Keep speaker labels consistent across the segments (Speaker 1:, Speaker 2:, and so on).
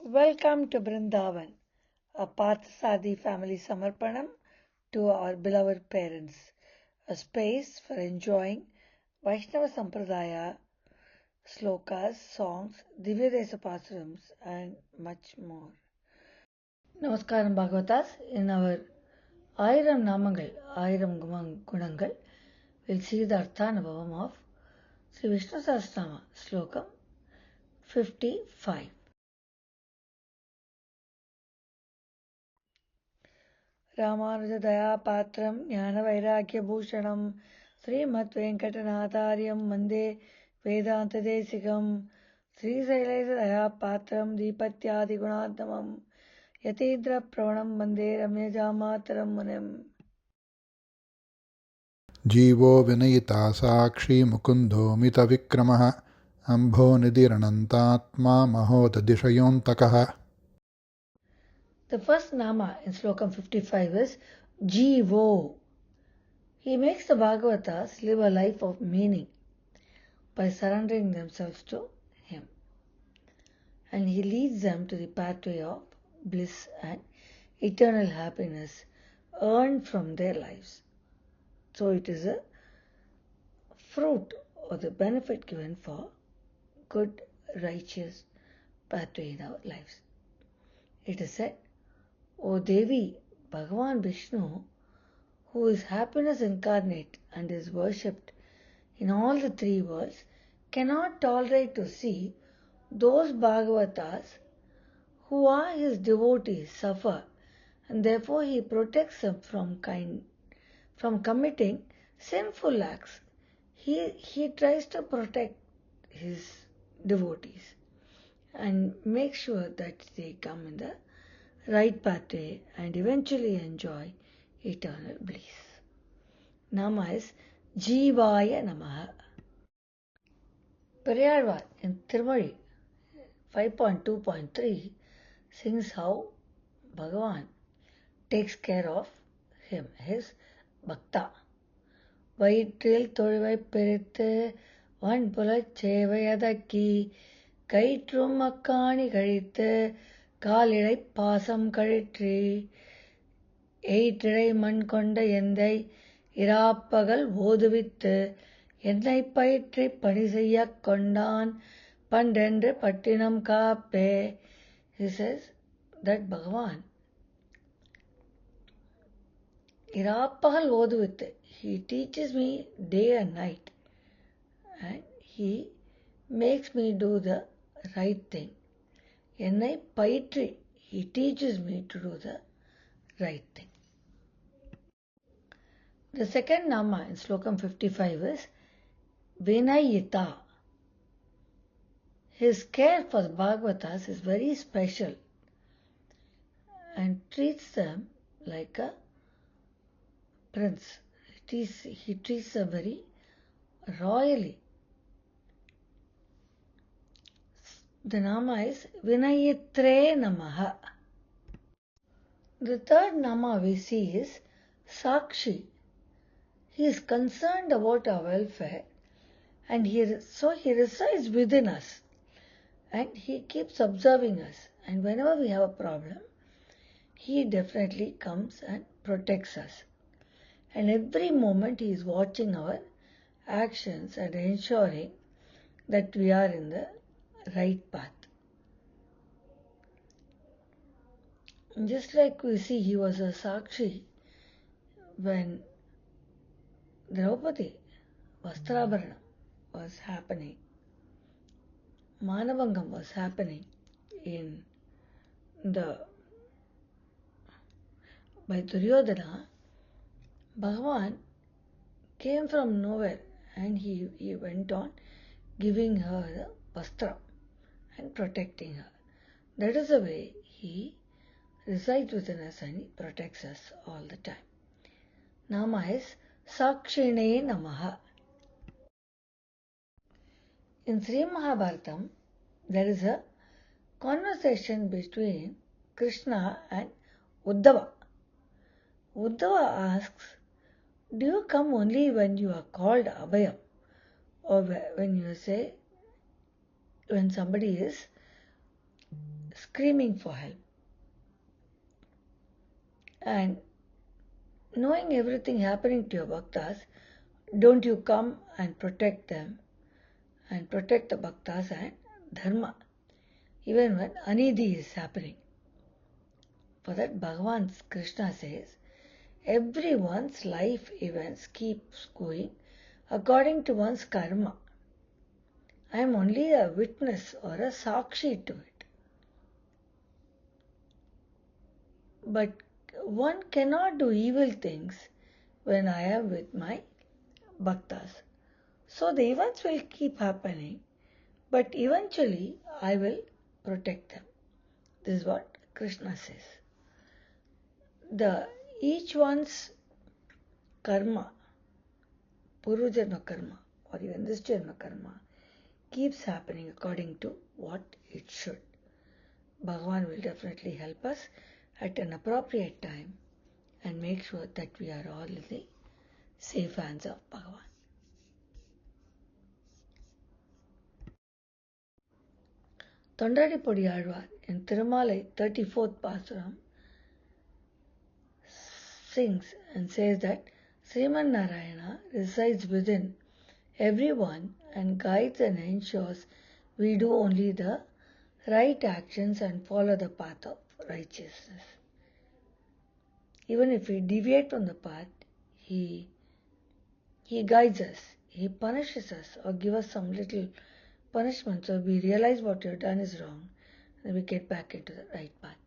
Speaker 1: Welcome to Brindavan, a Parthasadi family Samarpanam to our beloved parents, a space for enjoying Vaishnava Sampradaya, slokas, songs, Divyadesa Pasarams, and much more. Namaskaram Bhagavatas. In our Ayiram Namangal, Ayiram Gunangal, we'll see the Arthanabhavam of Sri Vishnu Sahasranamam, Slokam 55. रामानुजदयापात्रं ज्ञानवैराग्यभूषणं श्रीमद्वेङ्कटनाथार्यं वन्दे वेदान्तदेशिकं श्रीशैलेशदयापात्रं दीपत्यादिगुणात्मकं यतीन्द्रप्रवणं वन्दे रम्यजामातरं मुनिम्
Speaker 2: जीवो विनयिता साक्षी मुकुन्दो मितविक्रमः अम्भोनिधिरनन्तात्मा महोदधिशयोऽन्तकः.
Speaker 1: The first nama in Slokam 55 is Jivo. He makes the Bhagavatas live a life of meaning by surrendering themselves to him. And he leads them to the pathway of bliss and eternal happiness earned from their lives. So it is a fruit or the benefit given for good, righteous pathway in our lives. It is said, O Devi, Bhagavan Vishnu, who is happiness incarnate and is worshipped in all the three worlds, cannot tolerate to see those Bhagavatas who are his devotees suffer, and therefore he protects them from committing sinful acts. He tries to protect his devotees and make sure that they come in the right pathway and eventually enjoy eternal bliss. Nama is Jivaya Namaha. Periyarvar in Tirumazhi 5.2.3 sings how Bhagavan takes care of him, his bhakta. வயிற்றில் தொழுவைப் பிரித்து வன்புலச் சேவையதக்கி கயிற்றும் அக்காணி கழித்து காலிழைப் பாசம் கழிற்றி எயிற்றிழை மண் கொண்ட எந்தை இராப்பகல் ஓதுவித்து என்னை பயிற்றி பணி செய்யக் கொண்டான் பண்டென்று பட்டினம் காப்பே. He says that Bhagavan இராப்பகல் ஓதுவித்து, he teaches me day and night and he makes me do the right thing. என்னை பயிற்றி, he teaches me to do the right thing. The second nama in Slokam 55 is Vinayita. His care for the Bhagavatas is very special and treats them like a prince. He treats them very royally. The nama is Vinayitre Namaha. The third nama we see is Sakshi. He is concerned about our welfare and he resides within us and he keeps observing us, and whenever we have a problem, he definitely comes and protects us. And every moment he is watching our actions and ensuring that we are in the right path. Just like we see, he was a Sakshi when Draupadi Vastrabharana was happening, Manavangam was happening by Duryodhana. Bhagavan came from nowhere and he went on giving her the vastra and protecting her. That is the way he resides within us and he protects us all the time. Nama is Sakshine Namaha. In Sri Mahabharatam, there is a conversation between Krishna and Uddhava. Uddhava asks, do you come only when you are called Abhayam? Or when somebody is screaming for help. And knowing everything happening to your bhaktas, don't you come and protect them and protect the bhaktas and dharma, even when anidhi is happening. For that, Bhagavan Krishna says, everyone's life events keeps going according to one's karma. I am only a witness or a sakshi to it. But one cannot do evil things when I am with my bhaktas. So the events will keep happening, but eventually I will protect them. This is what Krishna says. Each one's karma, Purvajanma karma, or even this Janma karma, keeps happening according to what it should. Bhagavan will definitely help us at an appropriate time and make sure that we are all in the safe hands of Bhagavan. Tondaripodi Alvar in Tirumalai 34th Pasuram sings and says that Sriman Narayana resides within everyone and guides and ensures we do only the right actions and follow the path of righteousness. Even if we deviate from the path, He guides us, He punishes us or gives us some little punishment so we realize what we have done is wrong and we get back into the right path.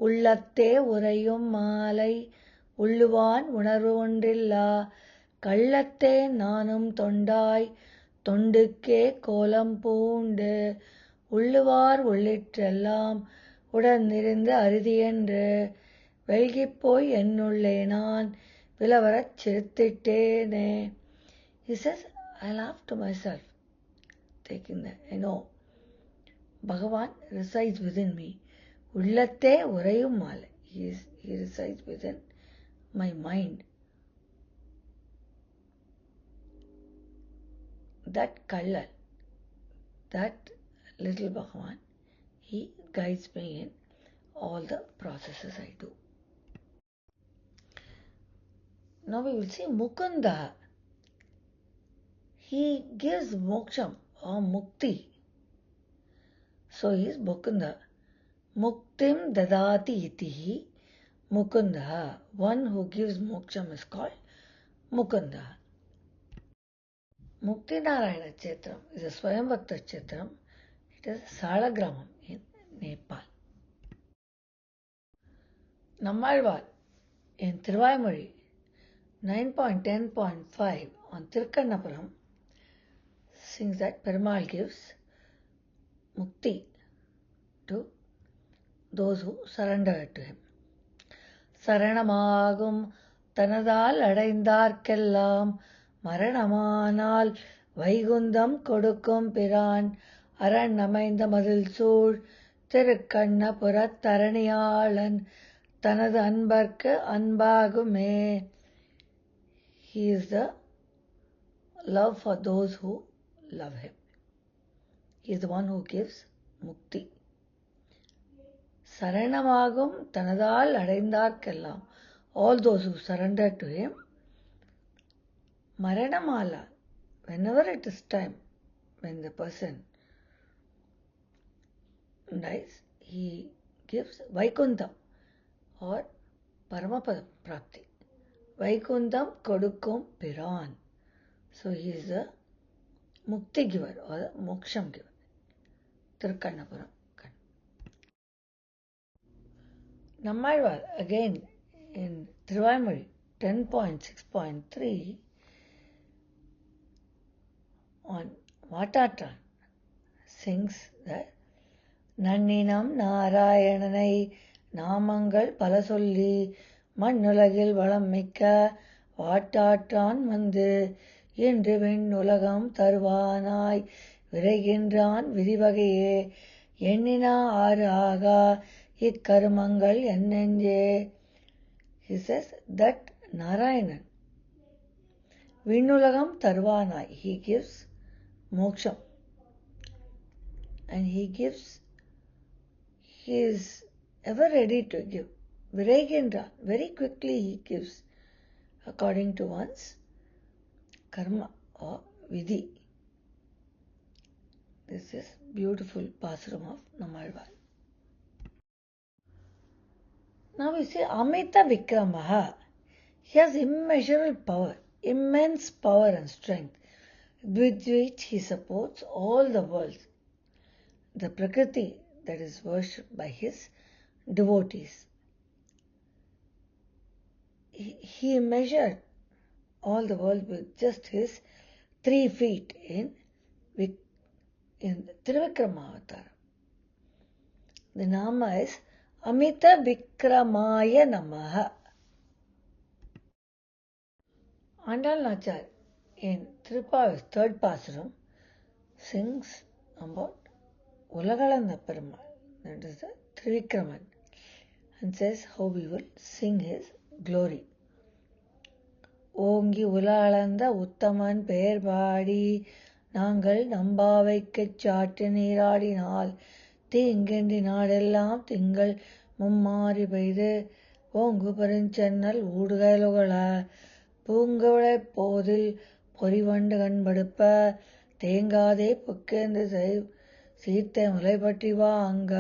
Speaker 1: உள்ளத்தே உறையும் மாலை உள்ளுவான் உணர்வு ஒன்றில்லா கள்ளத்தே நானும் தொண்டாய் தொண்டுக்கே கோலம் பூண்டு உள்ளுவார் உள்ளிற்றெல்லாம் உடனிருந்து அறுதியென்று வெல்கிப்போய் என்னுள்ளே நான் விலவரச் சிரித்திட்டேனே. He says, I laugh to myself, taking that. I know Bhagavan resides within me. Ullatte urayum mala. He resides within my mind. That Kallal, that little Bhagavan, he guides me in all the processes I do. Now we will see Mukunda. He gives moksham or mukti. So he is Mukunda. Muktim dadati itihi Mukunda. One who gives moksham is called Mukunda. Mukti Narayana Kshetram is a Swayambhakta Kshetram. It is Salagramam in Nepal. Namangal in Tiruvayamozhi 9.10.5 on Tirukkannapuram sings that Perumal gives mukti to those who surrender to him. சரணமாகும் தனதால் அடைந்தார்க்கெல்லாம் மரணமானால் Vaikuntham கொடுக்கும் பிரான் அரண் அமைந்த மதில் சூழ் திருக்கண்ணபுரத் தரணியாளன் தனது அன்பர்க்கு அன்பாகுமே. He is the love for those who love him. He is the one who gives mukti. Saranamagum tanadal adaindarkellam. All those who surrender to him. Maranamala. Whenever it is time, when the person dies, he gives Vaikuntham or Paramapada Prapti. Vaikuntham Kodukkum Piran. So he is the Mukti giver or the Moksham giver. Tirukkannapuram. Namangal again in Tiruvayamozhi 10.6.3 on Vatatran sings that Nanninam Narayananai Namangal Palasolli மண்ணுலகில் வளம் மிக்க வாட்டாற்றான் வந்து இன்று விண்ணுலகம் தருவானாய் விரைகின்றான் விதிவகையே எண்ணினா ஆறு ஆகா இக்கருமங்கள் என்னெஞ்சே. He says that Narayanan விண்ணுலகம் தருவானாய், he gives moksham and he gives he is ever ready to give. Viragendra, very quickly he gives according to one's karma or vidhi. This is beautiful pasuram of Namalval. Now we see Amita Vikramaha. He has immeasurable power, immense power and strength, with which he supports all the worlds, the Prakriti that is worshipped by his devotees. He measured all the world with just his 3 feet in Trivikrama avatar. The Nama is Amita Vikramaya Namaha. Andal Nachar in Tripa's third Pasuram sings about Ulagalanda Perumal, that is the Trivikraman, and says how we will sing his glory. ஓங்கி உலகளந்த உத்தமன் பெயர் பாடி நாங்கள் நம்பாவைக்குச் சாற்று நீராடினால் தீங்கின்றி நாடெல்லாம் திங்கள் மும்மாறி பெய்து ஓங்கு பெருஞ்சென்னல் ஊடுகலுகள பூங்குவளைப் போதில் பொறிவண்டு கண்படுப்ப தேங்காதே புக்கேந்து சீர்த்தை முலைப்பற்றி வா அங்க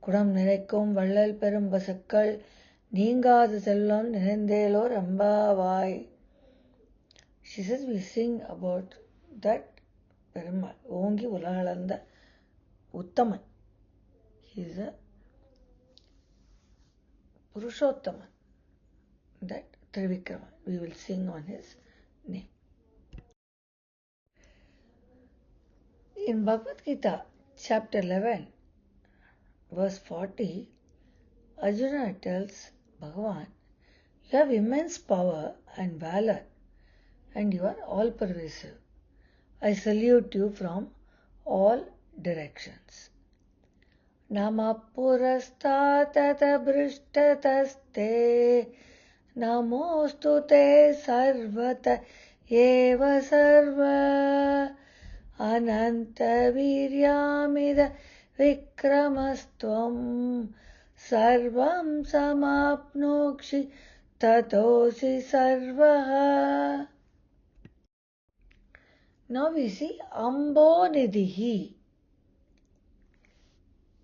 Speaker 1: குடம் நிறைக்கும் வள்ளல் பெரும் பசுக்கள் நீங்காது செல்வம் நிறைந்தேலோ ரம்பாவாய். She says we sing about that Perumal, Ongi Ulagalanda Uttaman. He is a Purushottaman, that Trivikraman. We will sing on his name. In Bhagavad Gita, chapter 11, verse 40, Arjuna tells Bhagavan, you have immense power and valor, and you are all pervasive. I salute you from all directions. Nama purastata brishtataste namostute sarvata eva sarva ananta viryamida vikramastvam sarvam samapnokshi tatosi sarvaha. Now we see Ambonidhi.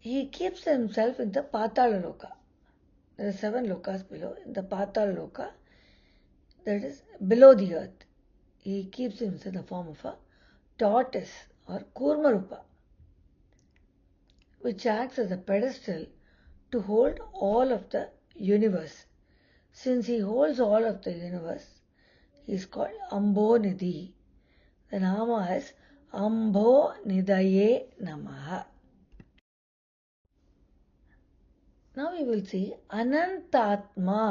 Speaker 1: He keeps himself in the Patala Loka. There are 7 lokas below. In the Patala Loka, that is below the earth, he keeps himself in the form of a tortoise or Kurmarupa, which acts as a pedestal to hold all of the universe. Since he holds all of the universe, he is called Ambonidhi. The Nama is Ambonidaye Namaha. Now we will see Anantatma.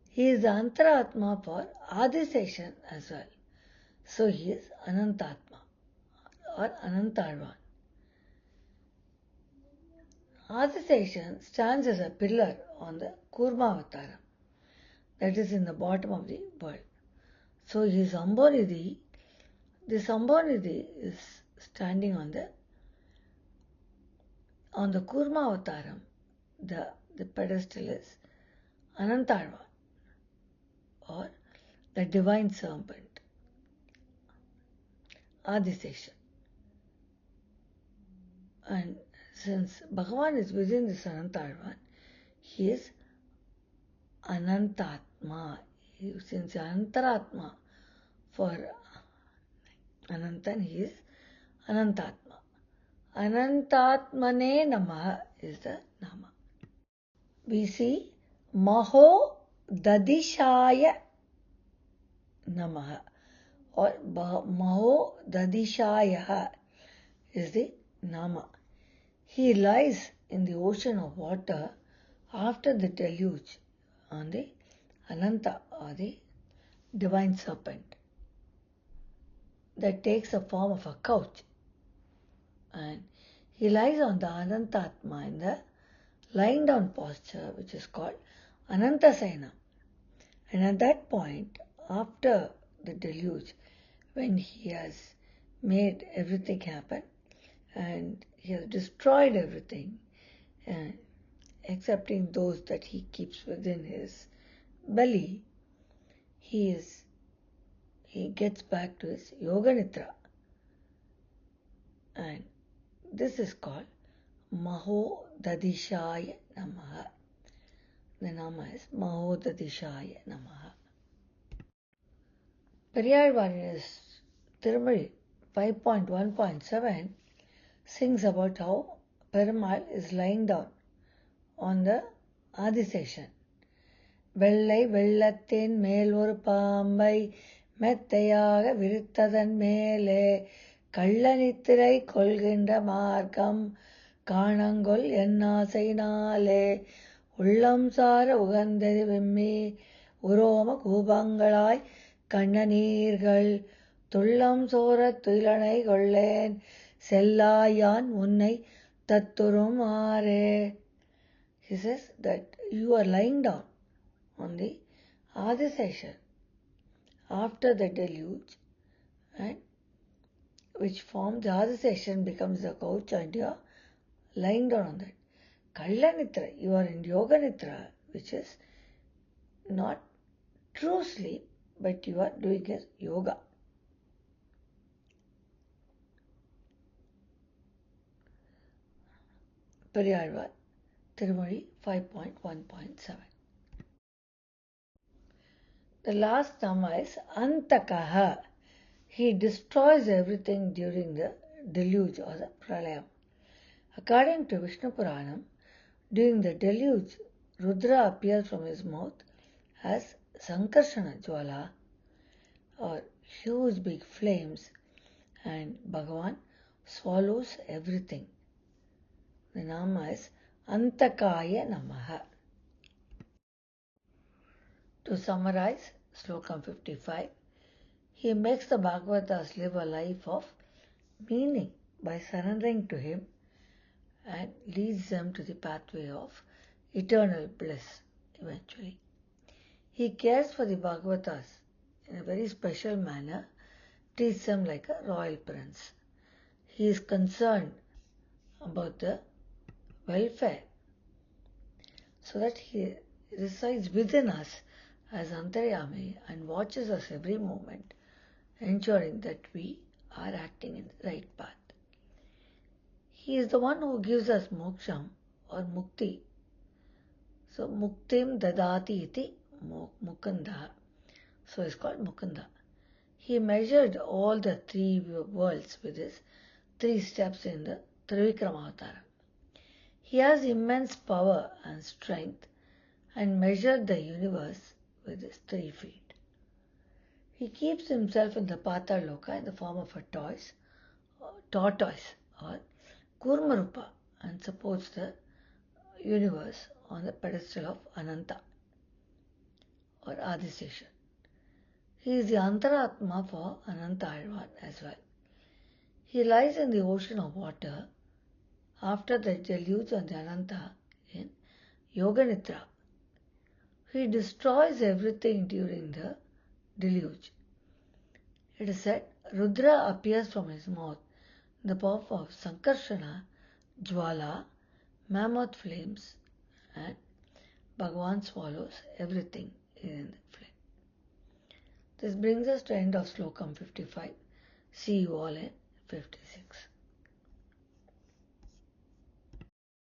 Speaker 1: He is the Antaratma for Adiseshan as well. So he is Anantatma or Anantarvan. Adiseshan stands as a pillar on the Kurma Avataram, that is in the bottom of the world. So he is Ambonidhi. This Ambonidhi is standing on the Kurma Avataram. The pedestal is Anantarvan, or the divine serpent, Adiseshan. And since Bhagavan is within this Anantarvan, he is Anantatma. Since Antaratma for Anantan, he is Anantatma. Anantatmane Namaha is the Nama. We see Maho Dadishaya Namaha, or Maho Dadishaya is the Nama. He lies in the ocean of water after the deluge on the Ananta, or the divine serpent, that takes the form of a couch. And he lies on the Anantatma in the lying down posture, which is called Anantasena. And at that point, after the deluge, when he has made everything happen, and he has destroyed everything, excepting those that he keeps within his belly. He gets back to his Yoga Nidra, and this is called Maho Dadishaya Namaha. The Nama is Maho Dadishaya Namaha. Periyalvar in his Tirumazhi 5.1.7 sings about how Perumal is lying down on the Adiseshan. வெள்ளை வெள்ளத்தின் மேல் ஒரு பாம்பை மெத்தையாக விரித்ததன் மேலே கள்ளநித்திரை கொள்கின்ற மார்க்கம் காணங்கொள் என்னாசைனாலே உள்ளம் சார உகந்தது விம்மி உரோம கூபங்களாய் கண்ணநீர்கள் துள்ளம் சோர துயிலனை கொள்ளேன் செல்லாயான் உன்னை தத்துரும் ஆரே. He says that you are lying down on the Adiseshan after the deluge, and which forms the Adiseshan becomes the couch and you are lying down on that. Kalla Nitra, you are in Yoga Nitra, which is not true sleep, but you are doing a yoga. Periyalvar, Tirumazhi 5.1.7. The last Nama is Antakaha. He destroys everything during the deluge or the pralayam. According to Vishnu Puranam, during the deluge, Rudra appears from his mouth as Sankarshana Jwala, or huge big flames, and Bhagavan swallows everything. The Nama is Antakaya Namaha. To summarize Sloka 55, he makes the Bhagavatas live a life of meaning by surrendering to him and leads them to the pathway of eternal bliss eventually. He cares for the Bhagavatas in a very special manner, treats them like a royal prince. He is concerned about the welfare so that he resides within us as Antaryami and watches us every moment, ensuring that we are acting in the right path. He is the one who gives us moksham or mukti. So muktim dadati iti mukunda. So it's called Mukunda. He measured all the three worlds with his 3 steps in the Trivikramavatara. He has immense power and strength and measured the universe with his 3 feet. He keeps himself in the Pataloka in the form of a tortoise or Kurmarupa, and supports the universe on the pedestal of Ananta or Adiseshan. He is the Antaratma for Ananta Alvan as well. He lies in the ocean of water after the deluge on the Ananta in Yoga Nidra. He destroys everything during the deluge. It is said Rudra appears from his mouth in the form of Sankarshana, Jwala, mammoth flames, and Bhagavan swallows everything in the flame. This brings us to the end of Slokam 55. See you all in 56.